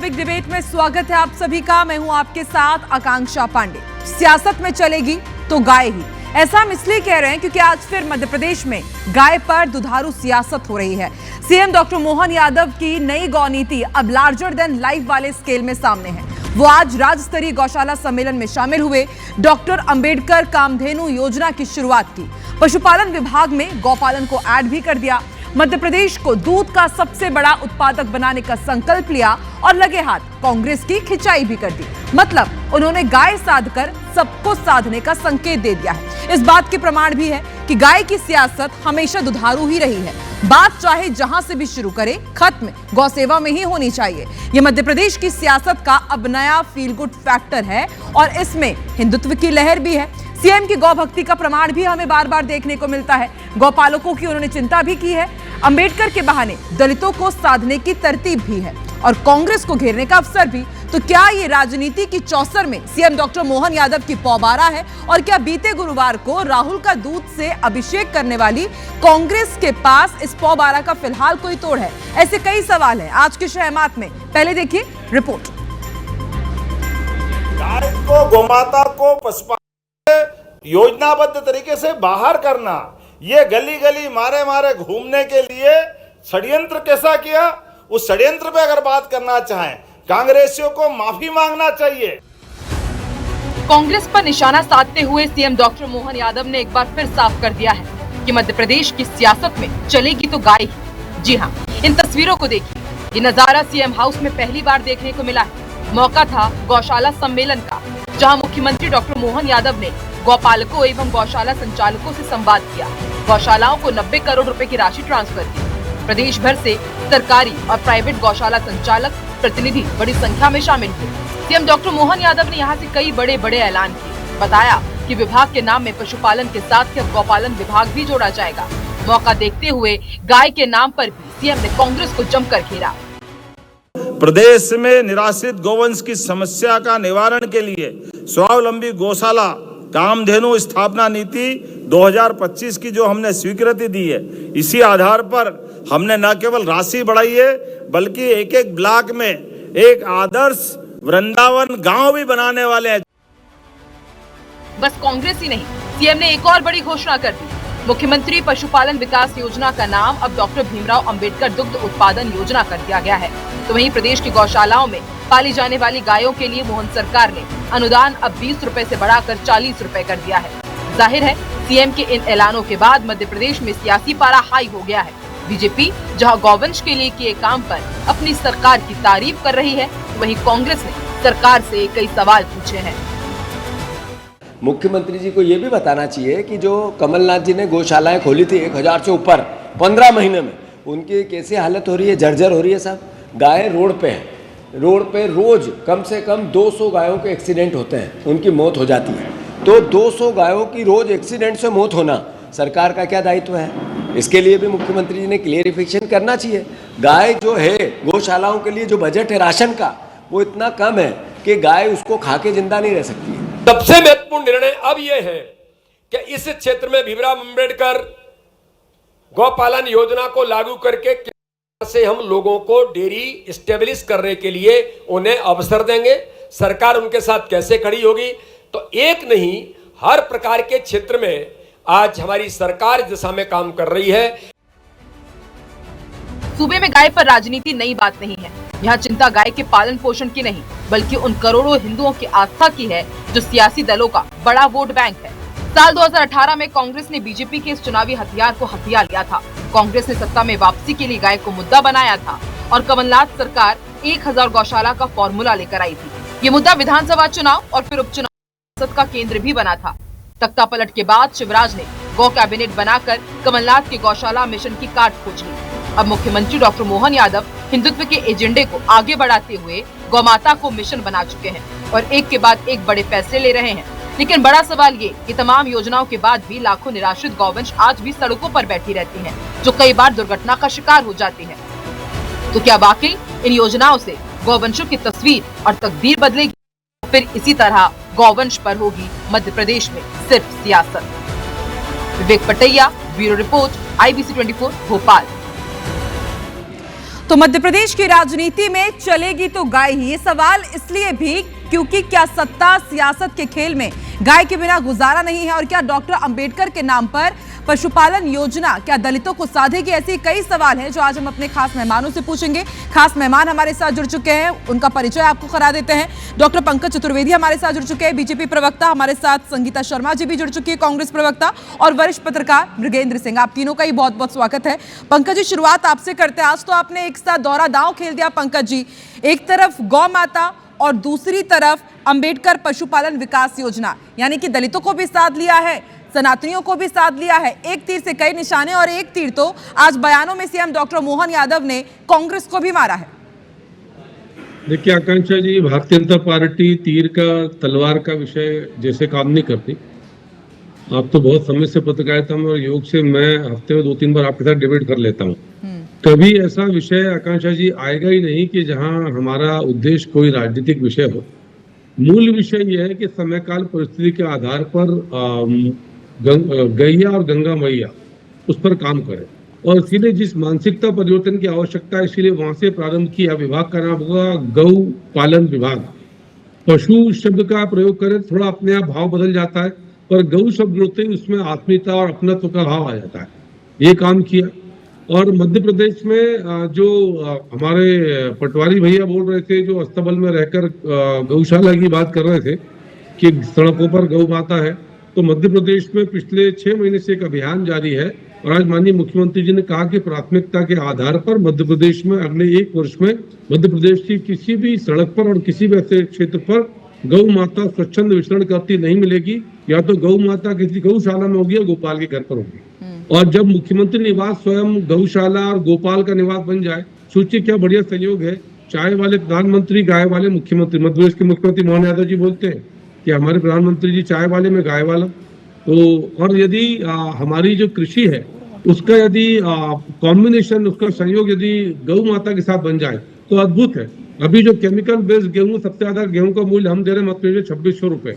Big debate में स्वागत है आप सभी का। मैं हूं आपके साथ आकांक्षा पांडे। सियासत में चलेगी तो गाय ही, ऐसा हम इसलिए कह रहे हैं क्योंकि आज फिर मध्य प्रदेश में गाय पर दुधारू सियासत हो रही है। सीएम डॉक्टर मोहन यादव की नई गौ नीति अब लार्जर देन लाइफ वाले स्केल में सामने है। वो आज राज्य स्तरीय गौशाला सम्मेलन में शामिल हुए। डॉक्टर अंबेडकर कामधेनु योजना की शुरुआत की। पशुपालन विभाग में गौपालन को ऐड भी कर दिया। मध्य प्रदेश को दूध का सबसे बड़ा उत्पादक बनाने का संकल्प लिया और लगे हाथ कांग्रेस की खिंचाई भी कर दी। मतलब उन्होंने गाय साध कर सबको साधने का संकेत दे दिया है। इस बात के प्रमाण भी है कि गाय की सियासत हमेशा दुधारू ही रही है। बात चाहे जहां से भी शुरू करे, खत्म गौ सेवा में ही होनी चाहिए। यह मध्य प्रदेश की सियासत का अब नया फील गुड फैक्टर है और इसमें हिंदुत्व की लहर भी है। सीएम की गौ भक्ति का प्रमाण भी हमें बार बार देखने को मिलता है। गौपालकों की उन्होंने चिंता भी की है। अंबेडकर के बहाने दलितों को साधने की तरतीब भी है और कांग्रेस को घेरने का अवसर भी। तो क्या ये राजनीति की चौसर में सीएम डॉक्टर मोहन यादव की पौबारा है? और क्या बीते गुरुवार को राहुल का दूध से अभिषेक करने वाली कांग्रेस के पास इस पौबारा का फिलहाल कोई तोड़ है? ऐसे कई सवाल हैं आज के शहमात में। पहले देखिए रिपोर्ट। गाय को, गोमाता को पशुपालन योजनाबद्ध तरीके से बाहर करना, ये गली गली मारे मारे घूमने के लिए षड्यंत्र कैसा किया, उस षड्यंत्र पे अगर बात करना चाहें, कांग्रेसियों को माफी मांगना चाहिए। कांग्रेस पर निशाना साधते हुए सीएम डॉक्टर मोहन यादव ने एक बार फिर साफ कर दिया है कि मध्य प्रदेश की सियासत में चलेगी तो गाय ही। जी हां, इन तस्वीरों को देखिए। ये नजारा सीएम हाउस में पहली बार देखने को मिला है। मौका था गौशाला सम्मेलन का, जहां मुख्यमंत्री डॉक्टर मोहन यादव ने गौपालकों एवं गौशाला संचालकों से संवाद किया। गौशालाओं को 90 करोड़ रुपए की राशि ट्रांसफर की। प्रदेश भर से सरकारी और प्राइवेट गौशाला संचालक प्रतिनिधि बड़ी संख्या में शामिल हुए। सीएम डॉक्टर मोहन यादव ने यहां से कई बड़े बड़े ऐलान किए। बताया कि विभाग के नाम में पशुपालन के साथ अब गौपालन विभाग भी जोड़ा जाएगा। मौका देखते हुए गाय के नाम पर भी सीएम ने कांग्रेस को जमकर घेरा। प्रदेश में निराश्रित गौवंश की समस्या का निवारण के लिए स्वावलंबी गौशाला कामधेनु स्थापना नीति 2025 की जो हमने स्वीकृति दी है, इसी आधार पर हमने न केवल राशि बढ़ाई है बल्कि एक एक ब्लॉक में एक आदर्श वृंदावन गांव भी बनाने वाले हैं। बस कांग्रेस ही नहीं, सीएम ने एक और बड़ी घोषणा कर दी। मुख्यमंत्री पशुपालन विकास योजना का नाम अब डॉक्टर भीमराव अंबेडकर दुग्ध उत्पादन योजना कर दिया गया है। तो वहीं प्रदेश की गौशालाओं में पाली जाने वाली गायों के लिए मोहन सरकार ने अनुदान अब 20 रुपए से बढ़ाकर 40 रुपए कर दिया है। जाहिर है सीएम के इन ऐलानों के बाद मध्य प्रदेश में सियासी पारा हाई हो गया है। बीजेपी जहां गौवंश के लिए किए काम पर अपनी सरकार की तारीफ कर रही है, वहीं कांग्रेस ने सरकार से कई सवाल पूछे हैं। मुख्यमंत्री जी को ये भी बताना चाहिए कि जो कमलनाथ जी ने गौशालाएं खोली थी 1000 से ऊपर 15 महीने में, उनकी कैसी हालत हो रही है, जर्जर हो रही है साहब। गाय रोड पे है, रोड पे रोज कम से कम 200 गायों के एक्सीडेंट होते हैं, उनकी मौत हो जाती है। तो 200 गायों की रोज एक्सीडेंट से मौत होना सरकार का क्या दायित्व है? इसके लिए भी मुख्यमंत्री जी ने क्लियरिफिकेशन करना चाहिए। गाय जो है, गौशालाओं के लिए जो बजट है राशन का, वो इतना कम है कि गाय उसको खा के जिंदा नहीं रह सकती है। सबसे महत्वपूर्ण निर्णय अब यह है कि इस क्षेत्र में भीमराव अंबेडकर गौपालन योजना को लागू करके से हम लोगों को डेयरी स्टेब्लिश करने के लिए उन्हें अवसर देंगे। सरकार उनके साथ कैसे खड़ी होगी? तो एक नहीं, हर प्रकार के क्षेत्र में आज हमारी सरकार इस दिशा में काम कर रही है। सूबे में गाय पर राजनीति नई बात नहीं है। यहाँ चिंता गाय के पालन पोषण की नहीं, बल्कि उन करोड़ों हिंदुओं की आस्था की है जो सियासी दलों का बड़ा वोट बैंक है। साल 2018 में कांग्रेस ने बीजेपी के इस चुनावी हथियार को हथिया लिया था। कांग्रेस ने सत्ता में वापसी के लिए गाय को मुद्दा बनाया था और कमलनाथ सरकार 1000 गौशाला का फॉर्मूला लेकर आई थी। ये मुद्दा विधानसभा चुनाव और फिर उपचुनाव का केंद्र भी बना था। तख्ता पलट के बाद शिवराज ने गौ कैबिनेट बनाकर कमलनाथ के गौशाला मिशन की काट खोज ली। अब मुख्यमंत्री डॉक्टर मोहन यादव हिंदुत्व के एजेंडे को आगे बढ़ाते हुए गौमाता को मिशन बना चुके हैं और एक के बाद एक बड़े फैसले ले रहे हैं। लेकिन बड़ा सवाल ये कि तमाम योजनाओं के बाद भी लाखों निराश्रित गौवंश आज भी सड़कों पर बैठी रहती हैं, जो कई बार दुर्घटना का शिकार हो जाती हैं। तो क्या वाकई इन योजनाओं से गौवंशों की तस्वीर और तकदीर बदलेगी? फिर इसी तरह गौवंश पर होगी मध्य प्रदेश में सिर्फ सियासत। विवेक पटैया, ब्यूरो रिपोर्ट, IBC 24 भोपाल। तो मध्य प्रदेश की राजनीति में चलेगी तो गाय ही, ये सवाल इसलिए भी क्योंकि क्या सत्ता सियासत के खेल में गाय के बिना गुजारा नहीं है, और क्या डॉक्टर अंबेडकर के नाम पर पशुपालन योजना क्या दलितों को साधेगी? ऐसे कई सवाल हैं जो आज हम अपने खास मेहमानों से पूछेंगे। खास मेहमान हमारे साथ जुड़ चुके हैं, उनका परिचय आपको करा देते हैं। डॉक्टर पंकज चतुर्वेदी हमारे साथ जुड़ चुके हैं, बीजेपी प्रवक्ता। हमारे साथ संगीता शर्मा जी भी जुड़ चुकी है, कांग्रेस प्रवक्ता, और वरिष्ठ पत्रकार मृगेंद्र सिंह। आप तीनों का ही बहुत बहुत स्वागत है। पंकज जी, शुरुआत आपसे करते हैं। आज तो आपने एक साथ दौरा दांव खेल दिया पंकज जी। एक तरफ गौ माता और दूसरी तरफ अंबेडकर पशुपालन विकास योजना, यानी कि दलितों को भी साथ लिया है, सनातनियों को भी साथ लिया है। एक तीर से कई निशाने, और एक तीर तो आज बयानों में सीएम डॉक्टर मोहन यादव ने कांग्रेस को भी मारा है। देखिए आकांक्षा जी, भारतीय जनता पार्टी तीर का तलवार का विषय जैसे काम नहीं करती। आप तो बहुत समय से पत्रकारिता में और योग से मैं हफ्ते में 2-3 बार आपके साथ डिबेट कर लेता हूँ। कभी ऐसा विषय आकांक्षा जी आएगा ही नहीं कि जहां हमारा उद्देश्य कोई राजनीतिक विषय हो। मूल विषय यह है कि समयकाल परिस्थिति के आधार पर गैया और गंगा मैया उस पर काम करें, और इसीलिए जिस मानसिकता परिवर्तन की आवश्यकता है, इसीलिए वहां से प्रारंभ किया। विभाग का नाम होगा गौ पालन विभाग। पशु शब्द का प्रयोग करें थोड़ा अपने आप भाव बदल जाता है, पर गौ शब्द जोड़ते ही उसमें आत्मीयता और अपनत्व का भाव आ जाता है। ये काम किया। और मध्य प्रदेश में जो हमारे पटवारी भैया बोल रहे थे, जो अस्तबल में रहकर गौशाला की बात कर रहे थे कि सड़कों पर गौ माता है, तो मध्य प्रदेश में पिछले 6 महीने से एक अभियान जारी है। और आज माननीय मुख्यमंत्री जी ने कहा कि प्राथमिकता के आधार पर मध्य प्रदेश में अगले 1 वर्ष में मध्य प्रदेश की किसी भी सड़क पर और किसी भी ऐसे क्षेत्र पर गौ माता स्वच्छंद विचरण करती नहीं मिलेगी। या तो गौ माता किसी गौशाला में होगी या गोपाल के घर पर होगी। और जब मुख्यमंत्री निवास स्वयं गौशाला और गोपाल का निवास बन जाए, सोचिए क्या बढ़िया संयोग है। चाय वाले प्रधानमंत्री, गाय वाले मुख्यमंत्री। मध्य प्रदेश के मुख्यमंत्री मोहन यादव जी बोलते हैं कि हमारे प्रधानमंत्री जी चाय वाले में गाय वाला। तो और यदि हमारी जो कृषि है उसका यदि कॉम्बिनेशन, उसका संयोग यदि गौ माता के साथ बन जाए तो अद्भुत है। अभी जो केमिकल बेस्ड गेहूं, सबसे ज्यादा गेहूं का मूल्य हम दे रहे हैं मध्य प्रदेश 2600 रुपए,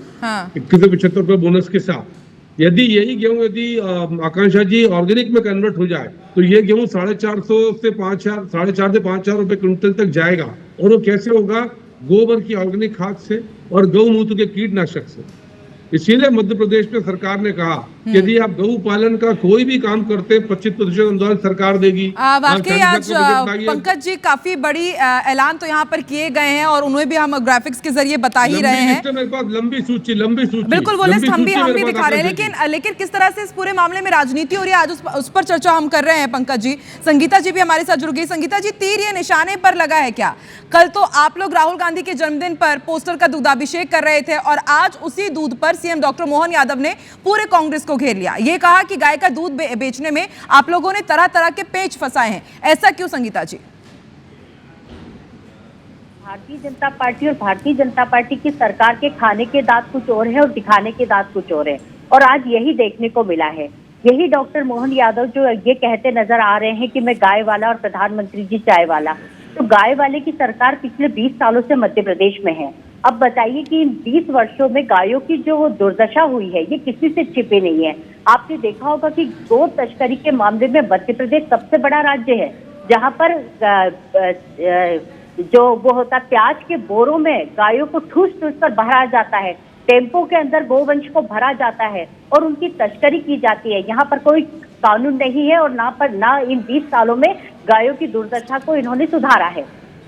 2175 रुपए बोनस के साथ। यदि यही गेहूं यदि आकांक्षा जी ऑर्गेनिक में कन्वर्ट हो जाए तो ये गेहूं 450 से 5,500 रुपए क्विंटल तक जाएगा। और वो कैसे होगा? गोबर की ऑर्गेनिक खाद से और गौमूत्र के कीटनाशक से। इसीलिए मध्य प्रदेश में सरकार ने कहा कि यदि आप गौ पालन का कोई भी काम करते हैं 25% अनुदान सरकार देगी। वाकई आज पंकज जी काफी बड़ी ऐलान तो यहाँ पर किए गए हैं, और उन्हें भी हम ग्राफिक्स के जरिए बता ही रहे हैं। मेरे पास लंबी सूची बिल्कुल, वो लिस्ट हम भी दिखा रहे हैं। लेकिन किस तरह से इस पूरे मामले में राजनीति हो रही है, आज उस पर चर्चा हम कर रहे हैं पंकज जी। संगीता जी भी हमारे साथ जुड़ गई। संगीता जी, तीर ये निशाने पर लगा है क्या? कल तो आप लोग राहुल गांधी के जन्मदिन पर पोस्टर का दूधाभिषेक कर रहे थे, और आज उसी दूध पर सीएम डॉक्टर मोहन यादव ने पूरे कांग्रेस को घेर लिया। ये कहा कि गाय का दूध बेचने में आप लोगों ने तरह तरह के पेच फंसाए हैं। ऐसा क्यों संगीता जी? भारतीय जनता पार्टी और भारतीय जनता पार्टी की सरकार के खाने के दांत कुछ और है और दिखाने के दांत कुछ और है, और आज यही देखने को मिला है। यही डॉक्टर मोहन यादव जो ये कहते नजर आ रहे हैं कि मैं गाय वाला और प्रधानमंत्री जी चाय वाला। तो गाय वाले की सरकार पिछले 20 सालों से मध्य प्रदेश में है। अब बताइए कि इन 20 वर्षों में गायों की जो दुर्दशा हुई है ये किसी से छिपी नहीं है। आपने देखा होगा कि गो तस्करी के मामले में मध्य प्रदेश सबसे बड़ा राज्य है, जहां पर जो वो होता प्याज के बोरों में गायों को ठूस ठूस कर भरा जाता है, टेम्पो के अंदर गोवंश को भरा जाता है और उनकी तस्करी की जाती है। यहाँ पर कोई कानून नहीं है, और ना इन 20 सालों में गायों की दुर्दशा को इन्होंने सुधारा है।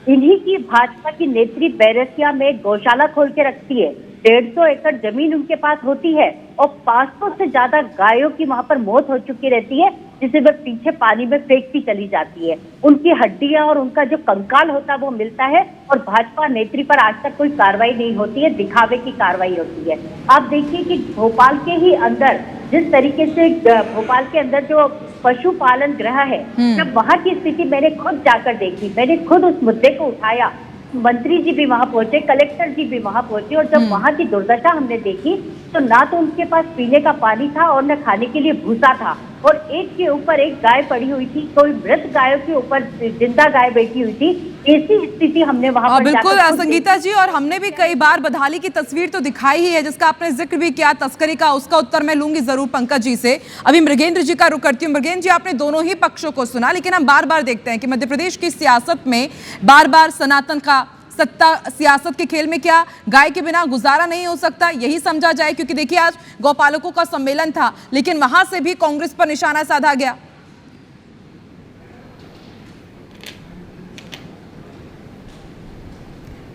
इन्हीं की भाजपा की नेत्री बैरसिया में गौशाला खोल के रखती है। 150 एकड़ जमीन उनके पास होती है, और 500 से ज्यादा गायों की वहां पर मौत हो चुकी रहती है, जिसे वह पीछे पानी में फेंकती चली जाती है। उनकी हड्डियां और उनका जो कंकाल होता है वो मिलता है, और भाजपा नेत्री पर आज तक कोई कार्रवाई नहीं होती है, दिखावे की कार्रवाई होती है। आप देखिए कि भोपाल के ही अंदर जिस तरीके से भोपाल के अंदर जो पशुपालन गृह है, जब वहां की स्थिति मैंने खुद जाकर देखी, मैंने खुद उस मुद्दे को उठाया। मंत्री जी भी वहां पहुंचे, कलेक्टर जी भी वहां पहुंचे, और जब वहां की दुर्दशा हमने देखी तो ना तो उनके पास पीने का पानी था और न खाने के लिए भूसा था। और एक के ऊपर एक गाय पड़ी हुई थी, कोई मृत गायों के ऊपर जिंदा गाय बैठी हुई थी। ऐसी स्थिति हमने वहां पर बिल्कुल जाकर खुद संगीता जी, और हमने भी कई बार बदहाली की तस्वीर तो दिखाई ही है, जिसका आपने जिक्र भी किया तस्करी का, उसका उत्तर मैं लूंगी जरूर पंकज जी से। अभी मृगेंद्र जी का रुख करती हूँ। मृगेंद्र जी, आपने दोनों ही पक्षों को सुना, लेकिन हम बार बार देखते हैं कि मध्य प्रदेश की सियासत में बार बार सनातन का सत्ता, सियासत के खेल में क्या गाय के बिना गुजारा नहीं हो सकता, यही समझा जाए। क्योंकि देखिए आज गौपालकों का सम्मेलन था, लेकिन वहां से भी कांग्रेस पर निशाना साधा गया।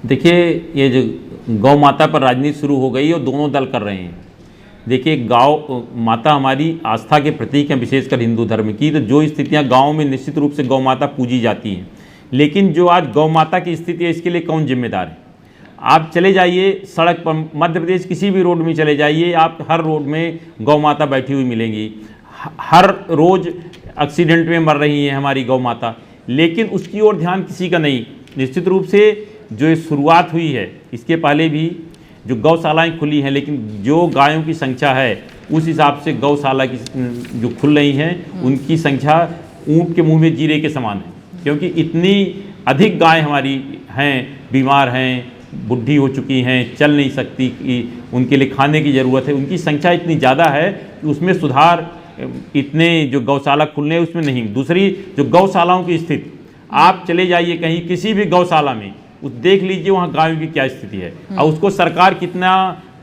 देखिए, ये जो गौ माता पर राजनीति शुरू हो गई और दोनों दल कर रहे हैं। देखिए, गौ माता हमारी आस्था के प्रतीक हैं, विशेषकर हिंदू धर्म की। तो जो स्थितियां गांव में निश्चित रूप से गौ माता पूजी जाती हैं, लेकिन जो आज गौ माता की स्थिति है, इसके लिए कौन जिम्मेदार है? आप चले जाइए सड़क पर, मध्य प्रदेश किसी भी रोड में चले जाइए, आप हर रोड में गौ माता बैठी हुई मिलेंगी। हर रोज़ एक्सीडेंट में मर रही हैं हमारी गौ माता, लेकिन उसकी ओर ध्यान किसी का नहीं। निश्चित रूप से जो ये शुरुआत हुई है, इसके पहले भी जो गौशालाएँ खुली हैं, लेकिन जो गायों की संख्या है उस हिसाब से गौशाला की जो खुल रही हैं उनकी संख्या ऊँट के मुँह में जीरे के समान है। क्योंकि इतनी अधिक गाय हमारी हैं, बीमार हैं, बुढ़ी हो चुकी हैं, चल नहीं सकती, कि उनके लिए खाने की ज़रूरत है, उनकी संख्या इतनी ज़्यादा है कि उसमें सुधार इतने जो गौशाला खुलने उसमें नहीं। दूसरी जो गौशालाओं की स्थिति, आप चले जाइए कहीं किसी भी गौशाला में, उस देख लीजिए वहाँ गायों की क्या स्थिति है और उसको सरकार कितना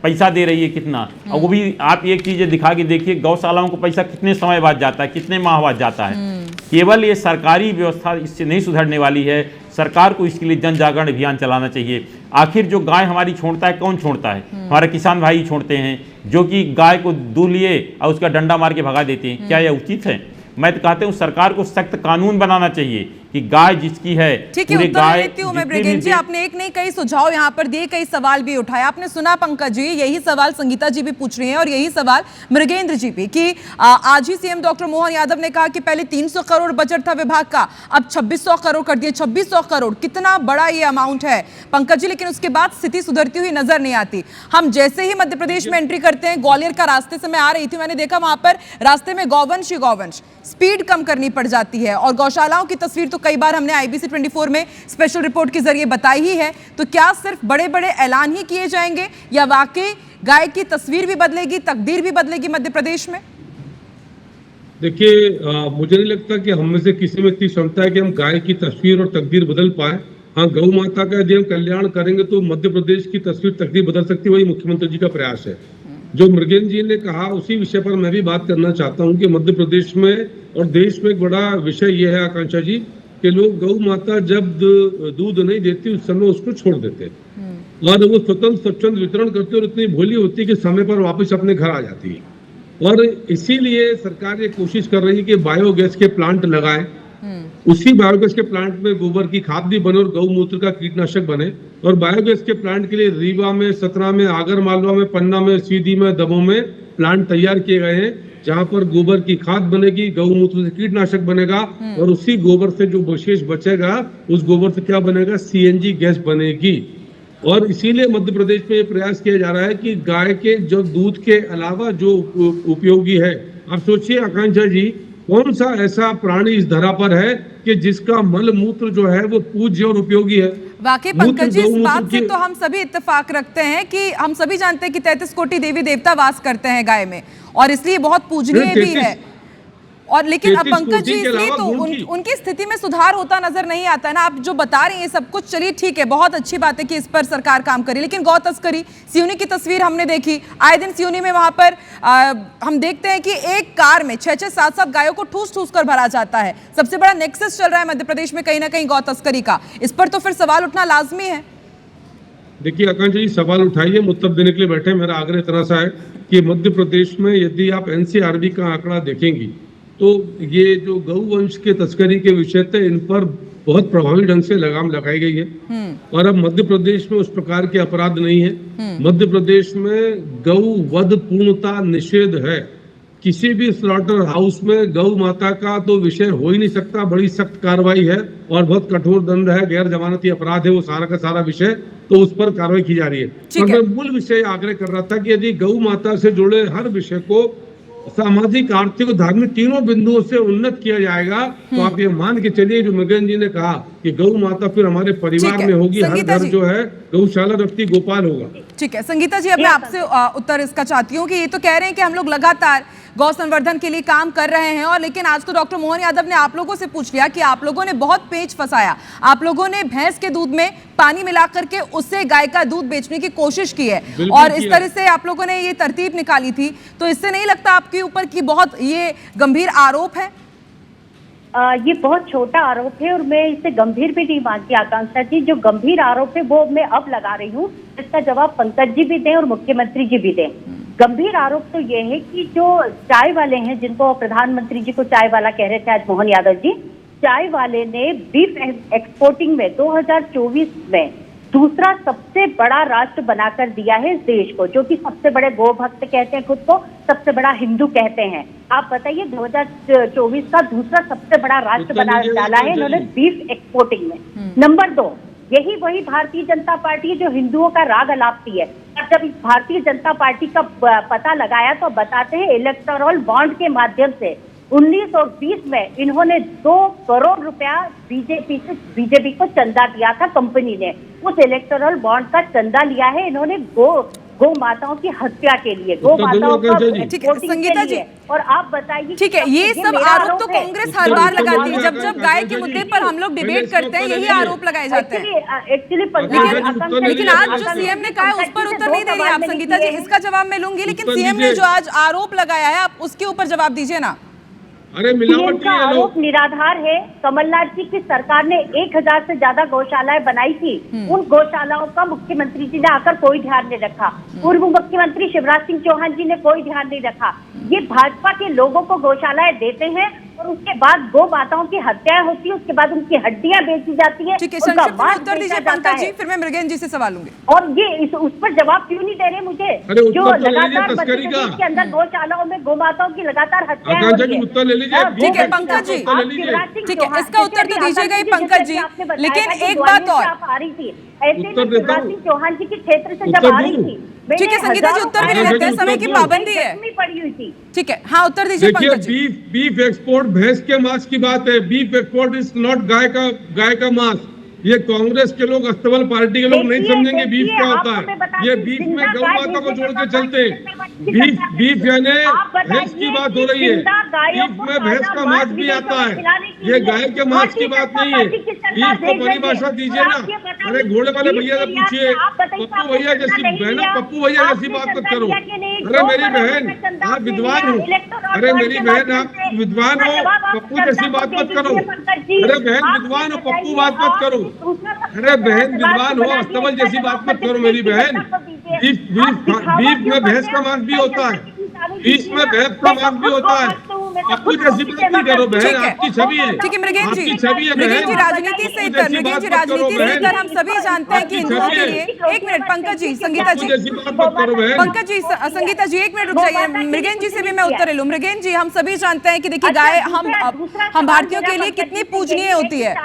पैसा दे रही है, कितना। और वो भी आप एक चीज़ दिखा के देखिए, गौशालाओं को पैसा कितने समय बाद जाता है, कितने माह बाद जाता है। केवल ये सरकारी व्यवस्था इससे नहीं सुधरने वाली है। सरकार को इसके लिए जन जागरण अभियान चलाना चाहिए। आखिर जो गाय हमारी छोड़ता है, कौन छोड़ता है? हमारे किसान भाई छोड़ते हैं, जो कि गाय को दूध लिए और उसका डंडा मार के भगा देते हैं। क्या यह उचित है? मैं तो कहते हूँ सरकार को सख्त कानून बनाना चाहिए कि गाय जिसकी है, ठीक है, उत्तर लेती हूं मैं। ब्रिगेन जी, आपने एक नहीं कई सुझाव यहाँ पर दिए, कई सवाल भी उठाए। आपने सुना पंकज जी, यही सवाल संगीता जी भी पूछ रही हैं और यही सवाल मृगेंद्र जी भी, कि आज ही सीएम डॉक्टर मोहन यादव ने कहा कि पहले 300 करोड़ बजट था विभाग का, अब 2600 करोड़ कर दिए। 2600 करोड़ कितना बड़ा ये अमाउंट है पंकज जी, लेकिन उसके बाद स्थिति सुधरती हुई नजर नहीं आती। हम जैसे ही मध्य प्रदेश में एंट्री करते हैं, ग्वालियर का रास्ते से मैं आ रही थी, मैंने देखा वहां पर रास्ते में गौवंश ही गौवंश, स्पीड कम करनी पड़ जाती है। और गौशालाओं की तस्वीर तो कई बार हमने IBC 24 में स्पेशल रिपोर्ट के जरिए बताई ही है। तो क्या सिर्फ बड़े बड़े ऐलान ही किए जाएंगे या वाकई गाय की तस्वीर भी बदलेगी, तकदीर भी बदलेगी मध्य प्रदेश में? देखिए, मुझे नहीं लगता कि हम में से किसी में इतनी क्षमता है कि हम गाय की तस्वीर और तकदीर बदल पाए। हाँ, गौ माता का यदि हम कल्याण करेंगे तो मध्य प्रदेश की तस्वीर तकदीर बदल सकती है। वही मुख्यमंत्री जी का प्रयास है। जो मृगेंद्र जी ने कहा उसी विषय पर मैं भी बात करना चाहता हूं कि मध्य प्रदेश में और देश में एक बड़ा विषय यह है आकांक्षा जी, कि लोग गौ माता जब दूध नहीं देती उस समय उसको छोड़ देते और वो स्वतंत्र स्वच्छंद वितरण करती और इतनी भोली होती कि समय पर वापस अपने घर आ जाती है। और इसीलिए सरकार ये कोशिश कर रही है कि बायोगैस के प्लांट लगाए, उसी बायोगैस के प्लांट में गोबर की खाद भी बने और गौमूत्र का कीटनाशक बने। और बायोगैस के प्लांट के लिए रीवा में, सतना में, आगर मालवा में, पन्ना में, सीधी में, दमोह में प्लांट तैयार किए गए हैं, जहां पर गोबर की खाद बनेगी, गौमूत्र से कीटनाशक बनेगा और उसी गोबर से जो शेष बचेगा उस गोबर से क्या बनेगा? CNG गैस बनेगी। और इसीलिए मध्य प्रदेश में ये प्रयास किया जा रहा है कि गाय के जो दूध के अलावा जो उपयोगी है, आप सोचिए आकांक्षा जी, कौन सा ऐसा प्राणी इस धरा पर है कि जिसका मल मूत्र जो है वो पूज्य और उपयोगी है? वाकई पंकज जी, इस बात से तो हम सभी इत्तेफाक रखते हैं कि हम सभी जानते हैं कि 33 कोटि देवी देवता वास करते हैं गाय में और इसलिए बहुत पूजनीय भी है। और लेकिन अब पंकज जी, इसलिए तो उनकी स्थिति में सुधार होता नजर नहीं आता है ना। आप जो बता रही हैं सब कुछ, चलिए ठीक है, बहुत अच्छी बात है कि इस पर सरकार काम करे, लेकिन गौ तस्करी, सिवनी की तस्वीर हमने देखी, आए दिन सिवनी में वहां पर हम देखते हैं कि एक कार में 6-6, 7-7 गायों को ठूस कर भरा जाता है। सबसे बड़ा नेक्सस चल रहा है मध्य प्रदेश में कहीं ना कहीं गौ तस्करी का। इस पर तो फिर सवाल उठना लाजमी है। देखिए आकांक्षा जी, सवाल उठाइए, उत्तर देने के लिए बैठे। मेरा आग्रह इतना सा है कि मध्य प्रदेश में यदि आप NCRB का आंकड़ा देखेंगी तो ये जो गौवंश के तस्करी के विषय थे, इन पर बहुत प्रभावी ढंग से लगाम लगाई गई है। और अब मध्य प्रदेश में उस प्रकार के अपराध नहीं है। मध्य प्रदेश में गौ वध पूर्णता निषेध है। किसी भी स्लॉटर हाउस में गौ माता का तो विषय हो ही नहीं सकता। बड़ी सख्त कार्रवाई है और बहुत कठोर दंड है, गैर जमानती अपराध है वो सारा का सारा विषय, तो उस पर कार्रवाई की जा रही है। पर मैं मूल विषय आग्रह कर रहा था कि यदि गौ माता से जुड़े हर विषय को सामाजिक, आर्थिक और धार्मिक तीनों बिंदुओं से उन्नत किया जाएगा। तो आप ये मान के चलिए जो मृगेन जी ने कहा कि गौ माता फिर हमारे परिवार में होगी, हर संगीता घर जी। जो है गौशाला रखती गोपाल होगा। ठीक है संगीता जी, अब मैं आपसे उत्तर इसका चाहती हूँ कि ये तो कह रहे हैं कि हम लोग लगातार गौ संवर्धन के लिए काम कर रहे हैं, और लेकिन आज तो डॉक्टर मोहन यादव ने आप लोगों से पूछ लिया कि आप लोगों ने बहुत पेच फंसाया, आप लोगों ने भैंस के दूध में पानी मिला करके उससे गाय का दूध बेचने की कोशिश की है, और इस तरह से आप लोगों ने ये तरतीब निकाली थी। तो इससे नहीं लगता आपके ऊपर कि बहुत ये गंभीर आरोप है? ये बहुत छोटा आरोप है और मैं इसे गंभीर भी नहीं मानती आकांक्षा जी। जो गंभीर आरोप है वो मैं अब लगा रही हूँ, इसका जवाब पंकज जी भी दें और मुख्यमंत्री जी भी दें। गंभीर आरोप तो ये है कि जो चाय वाले हैं, जिनको प्रधानमंत्री जी को चाय वाला कह रहे थे आज मोहन यादव जी, चाय वाले ने बीफ एक्सपोर्टिंग में 2024 में दूसरा सबसे बड़ा राष्ट्र बनाकर दिया है इस देश को, जो कि सबसे बड़े गौ भक्त कहते हैं खुद को, सबसे बड़ा हिंदू कहते हैं। आप बताइए 2024 का दूसरा सबसे बड़ा राष्ट्र बना डाला है इन्होंने बीफ एक्सपोर्टिंग में। नंबर 2, यही वही भारतीय जनता पार्टी जो हिंदुओं का राग अलापती है। और जब इस भारतीय जनता पार्टी का पता लगाया तो बताते हैं इलेक्टोरल बॉन्ड के माध्यम से 19 और 20 में इन्होंने 2 करोड़ रुपया बीजेपी को चंदा दिया था कंपनी ने। उस इलेक्टोरल बॉन्ड का चंदा लिया है इन्होंने गौ माताओं की हत्या के लिए, गौ माताओं का ठीक है संगीता जी, और आप बताइए। ठीक है, ये सब आरोप तो कांग्रेस हर बार लगाती है, जब गाय के मुद्दे पर हम लोग डिबेट करते हैं यही आरोप लगाए जाते हैं। एक्चुअली लेकिन आज जो सीएम ने कहा उस पर उत्तर नहीं दे रही आप संगीता जी, इसका जवाब मैं लूंगी, लेकिन सीएम ने जो आज आरोप लगाया है आप उसके ऊपर जवाब दीजिए ना। अरे मिलावटी का आरोप निराधार है। कमलनाथ जी की सरकार ने 1000 से ज्यादा गौशालाएं बनाई थी, उन गौशालाओं का मुख्यमंत्री जी ने आकर कोई ध्यान नहीं रखा। पूर्व मुख्यमंत्री शिवराज सिंह चौहान जी ने कोई ध्यान नहीं रखा। ये भाजपा के लोगों को गौशालाएं देते हैं और उसके बाद गौ माताओं की हत्याएं होती है, उसके बाद उनकी हड्डियां बेची जाती है। ठीक है, संक्षिप्त में उत्तर दीजिए पंकज जी, फिर मैं मृगेन जी से सवाल लूंगी। और ये उस पर जवाब क्यों नहीं दे रहे मुझे? जो लगातार मध्य प्रदेश के अंदर गौशालाओं में गौ माताओं की लगातार हत्याएं हो रही है। ठीक है पंकज जी, ठीक है, इसका उत्तर तो दीजिएगा ही पंकज जी, लेकिन एक बात और, आ रही थी ऐसे में शिवराज सिंह चौहान जी के क्षेत्र से जब आ रही थी, ठीक है संगीता जी, उत्तर भी नहीं देते, समय की पाबंदी है, पड़ी हुई थी। ठीक है, हाँ उत्तर दीजिए पंकज जी। बीफ एक्सपोर्ट भैंस के मांस की बात है, बीफ एक्सपोर्ट इज नॉट गाय का मांस। ये कांग्रेस के लोग, अस्तबल पार्टी के लोग नहीं समझेंगे बीफ क्या होता है। ये बीफ में गौ माता को जोड़ के चलते हैं। बीफ यानी भैंस की बात हो रही है, बीफ में भैंस का मांस भी आता है, ये गाय के मांस की बात नहीं है। बीफ को परिभाषा दीजिए ना। अरे घोड़े वाले भैया से पूछिए, पप्पू भैया जैसी बहन, पप्पू भैया जैसी बात मत करो। अरे मेरी बहन आप विद्वान हो, अरे मेरी बहन आप विद्वान हो, पप्पू जैसी बात मत करो। अरे बहन विद्वान हो, पप्पू बात मत करो। अरे बहन विद्वान हो, अस्तबल जैसी बात मत करो मेरी बहन। बीफ में भैंस का मांस भी होता है, बीफ में भैंस का मांस भी होता है। पप्पू जैसी बात नहीं करो बहन, आपकी छवि है। ठीक है मृगेन जी, आपकी छवि है मृगेन जी बहन। राजनीति से इतर, मृगेन जी राजनीति से इतर, हम सभी जानते हैं कि हिंदुओं के लिए। एक मिनट पंकज जी, संगीता जी, पंकज जी, संगीता जी एक मिनट रुक जाइए, मृगेन जी से भी मैं उत्तर ले लूं। मृगेन जी, हम सभी जानते हैं कि देखिए गाय हम भारतीयों के लिए कितनी पूजनीय होती है।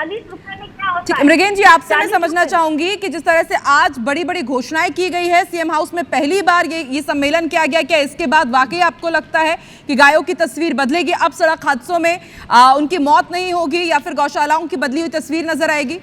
ठीक है मृगेन जी, आपसे मैं समझना चाहूंगी कि जिस तरह से आज बड़ी बड़ी घोषणाएं की गई है, सीएम हाउस में पहली बार ये सम्मेलन किया गया, क्या इसके बाद वाकई आपको लगता है कि गायों की तस्वीर बदलेगी? अब सड़क हादसों में उनकी मौत नहीं होगी या फिर गौशालाओं की बदली हुई तस्वीर नजर आएगी?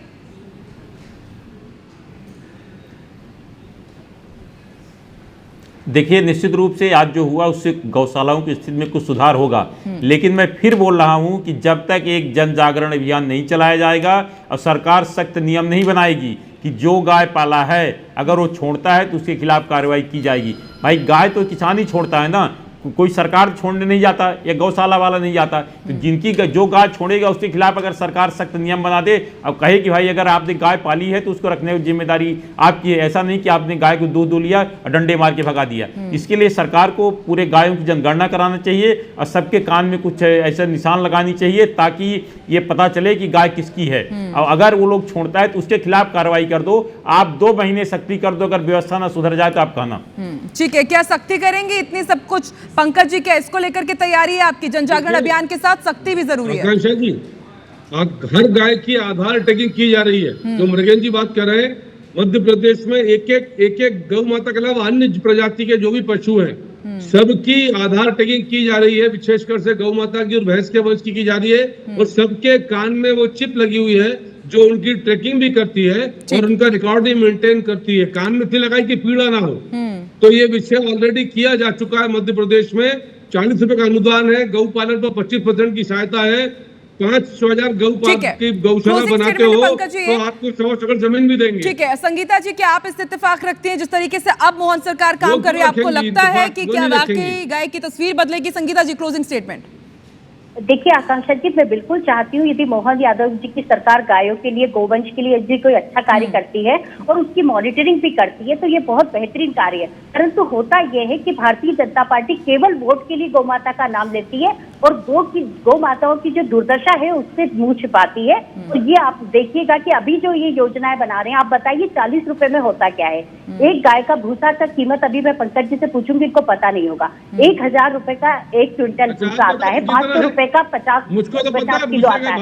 देखिए निश्चित रूप से आज जो हुआ उससे गौशालाओं की स्थिति में कुछ सुधार होगा, लेकिन मैं फिर बोल रहा हूं कि जब तक एक जन जागरण अभियान नहीं चलाया जाएगा और सरकार सख्त नियम नहीं बनाएगी कि जो गाय पाला है अगर वो छोड़ता है तो उसके खिलाफ कार्रवाई की जाएगी। भाई गाय तो किसान ही छोड़ता है ना, कोई सरकार छोड़ने नहीं जाता या गौशाला वाला नहीं जाता। तो जिनकी जो गाय छोड़ेगा उसके खिलाफ अगर सरकार सख्त नियम बना दे, अब कहे कि भाई अगर आपने गाय पाली है तो उसको रखने की जिम्मेदारी आपकी है, ऐसा नहीं कि आपने गाय को दूध लिया और डंडे मार के भगा दिया। इसके लिए सरकार को पूरे गायों की जनगणना कराना चाहिए और सबके कान में कुछ ऐसा निशान लगानी चाहिए ताकि ये पता चले कि गाय किसकी है। और अगर वो लोग छोड़ता है तो उसके खिलाफ कार्रवाई कर दो। आप 2 महीने सख्ती कर दो, अगर व्यवस्था ना सुधर जाए तो आप कहना। ठीक है, क्या सख्ती करेंगे? इतनी सब कुछ पंकज जी, क्या इसको लेकर के तैयारी है आपकी? जन जागरण अभियान के साथ सख्ती भी जरूरी है। आकांक्षा जी, हर गाय की आधार टैगिंग की जा रही है। जो मृगेन जी बात कर रहे हैं, मध्य प्रदेश में एक एक गौ माता के अलावा अन्य प्रजाति के जो भी पशु हैं सबकी आधार टैगिंग की जा रही है, विशेषकर से गौ माता की और भैंस के वंश की जा रही है, और सबके कान में वो चिप लगी हुई है जो उनकी ट्रैकिंग भी करती है और उनका रिकॉर्ड भी मेंटेन करती है। कान में लगाई कि पीड़ा ना हो। तो ये विषय ऑलरेडी किया जा चुका है। मध्य प्रदेश में 40 रुपए का अनुदान है, गौ पालन पर 25% की सहायता है, 500,000 की गौशाला बनाते हो तो आपको 100 एकड़ जमीन भी देंगे। ठीक है संगीता जी, क्या आप इस इत्तेफाक रखती हैं जिस तरीके से अब मोहन सरकार काम कर रही है? आपको लगता है कि क्या वाकई गाय की तस्वीर बदलेगी? संगीता जी, क्लोजिंग स्टेटमेंट। देखिए आकांक्षा जी, मैं बिल्कुल चाहती हूँ यदि मोहन यादव जी की सरकार गायों के लिए, गोवंश के लिए यदि कोई अच्छा कार्य करती है और उसकी मॉनिटरिंग भी करती है तो ये बहुत बेहतरीन कार्य है। परंतु होता यह है कि भारतीय जनता पार्टी केवल वोट के लिए गौ माता का नाम लेती है और गौ माताओं की जो दुर्दशा है उससे मुंह छिपाती है। तो ये आप देखिएगा कि अभी जो ये योजनाएं बना रहे हैं, आप बताइए 40 रुपए में होता क्या है? एक गाय का भूसा का कीमत, अभी मैं पंकज जी से पूछूंगी, इनको पता नहीं होगा। 1000 रुपए का 1 क्विंटल भूसा आता है, 500 रुपए का 50 किलो आता है।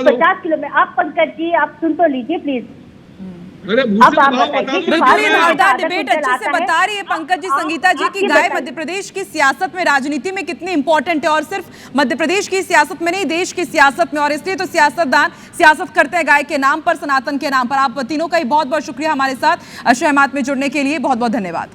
50 किलो में आप पंकज जी आप सुन तो लीजिए प्लीज। बिल्कुल धारदार डिबेट अच्छे से बता रही है पंकज जी, संगीता जी की गाय मध्य प्रदेश की सियासत में, राजनीति में कितनी इंपॉर्टेंट है, और सिर्फ मध्य प्रदेश की सियासत में नहीं, देश की सियासत में। और इसलिए तो सियासतदान सियासत करते हैं गाय के नाम पर, सनातन के नाम पर। आप तीनों का ही बहुत बहुत शुक्रिया हमारे साथ शहमात में जुड़ने के लिए, बहुत बहुत धन्यवाद।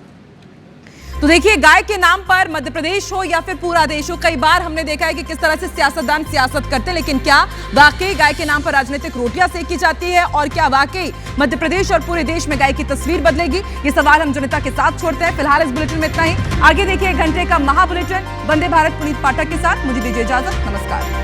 तो देखिए, गाय के नाम पर मध्य प्रदेश हो या फिर पूरा देश हो, कई बार हमने देखा है कि किस तरह से सियासतदान सियासत करते हैं, लेकिन क्या वाकई गाय के नाम पर राजनीतिक रोटियां सेकी जाती है? और क्या वाकई मध्य प्रदेश और पूरे देश में गाय की तस्वीर बदलेगी? ये सवाल हम जनता के साथ छोड़ते हैं। फिलहाल इस बुलेटिन में इतना ही। आगे देखिए 1 घंटे का महा बुलेटिन वंदे भारत पुनीत पाठक के साथ। मुझे दीजिए इजाजत, नमस्कार।